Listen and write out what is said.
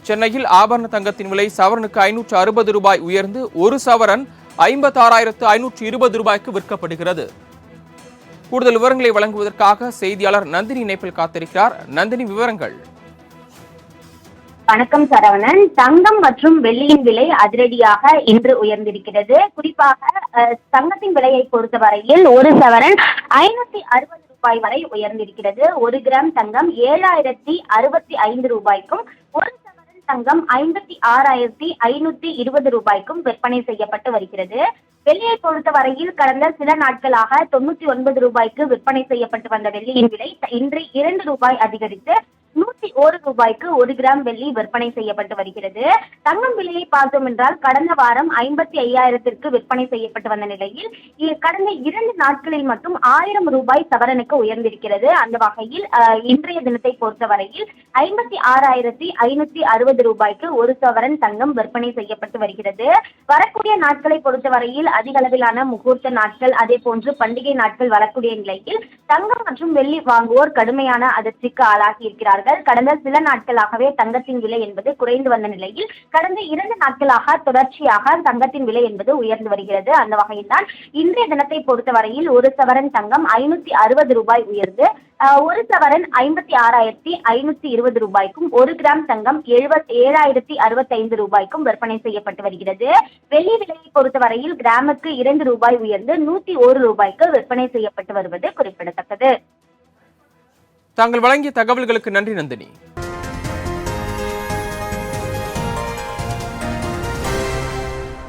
சென்னையில் ஆபரண தங்கத்தின் விலை சவரனுக்கு 560 ரூபாய் உயர்ந்து ஒரு சவரன் 56,520 ரூபாய்க்கு விற்கப்படுகிறது. கூடுதல் விவரங்களை வழங்குவதற்காக செய்தியாளர் நந்தினி இணைப்பில் காத்திருக்கிறார். நந்தினி, விவரங்கள். வணக்கம் சரவணன். தங்கம் மற்றும் வெள்ளியின் விலை அதிரடியாக இன்று உயர்ந்திருக்கிறது. குறிப்பாக தங்கத்தின் விலையை பொறுத்தவரையில் ஒரு சவரன் 560 ரூபாய் வரை உயர்ந்திருக்கிறது. 1 கிராம் தங்கம் 7,065 ரூபாய்க்கும், ஒரு சவரன் தங்கம் 56,520 ரூபாய்க்கும் விற்பனை செய்யப்பட்டு வருகிறது. வெள்ளியை பொறுத்தவரையில் கடந்த சில நாட்களாக 99 ரூபாய்க்கு விற்பனை செய்யப்பட்டு வந்த வெள்ளியின் விலை இன்று 2 ரூபாய் அதிகரித்து 101 ரூபாய்க்கு 1 கிராம் வெள்ளி விற்பனை செய்யப்பட்டு வருகிறது. தங்கம் விலையை பார்த்தோம் என்றால் கடந்த வாரம் 55,000ற்கு விற்பனை செய்யப்பட்டு வந்த நிலையில் கடந்த 2 நாட்களில் மட்டும் 1000 ரூபாய் சவரனுக்கு உயர்ந்திருக்கிறது. அந்த வகையில் இன்றைய தினத்தை பொறுத்தவரையில் 56,560 ரூபாய்க்கு ஒரு சவரன் தங்கம் விற்பனை செய்யப்பட்டு வருகிறது. வரக்கூடிய நாட்களை பொறுத்தவரையில் அதிக அளவிலான முகூர்த்த நாட்கள், அதே போன்று பண்டிகை நாட்கள் வரக்கூடிய நிலையில் தங்கம் மற்றும் வெள்ளி வாங்குவோர் கடுமையான அதிர்ச்சிக்கு ஆளாகி இருக்கிறார்கள். கடந்த சில நாட்களாகவே தங்கத்தின் விலை என்பது குறைந்து வந்த நிலையில் கடந்த 2 நாட்களாக தொடர்ச்சியாக தங்கத்தின் விலை என்பது உயர்ந்து வருகிறது. அந்த வகையில் தான் இன்றைய தினத்தை பொறுத்தவரையில் ஒரு சவரன் தங்கம் 560 ரூபாய் உயர்ந்து ஒரு சவரன் 56,520 ரூபாய்க்கும், 1 கிராம் தங்கம் 7,065 ரூபாய்க்கும் விற்பனை செய்யப்பட்டு வருகிறது. வெள்ளி விலையை பொறுத்தவரையில் கிராமுக்கு 2 ரூபாய் உயர்ந்து 101 ரூபாய்க்கு விற்பனை செய்யப்பட்டு வருவது குறிப்பிடத்தக்கது. தாங்கள் வழங்கிய தகவல்களுக்கு நன்றி நந்தினி.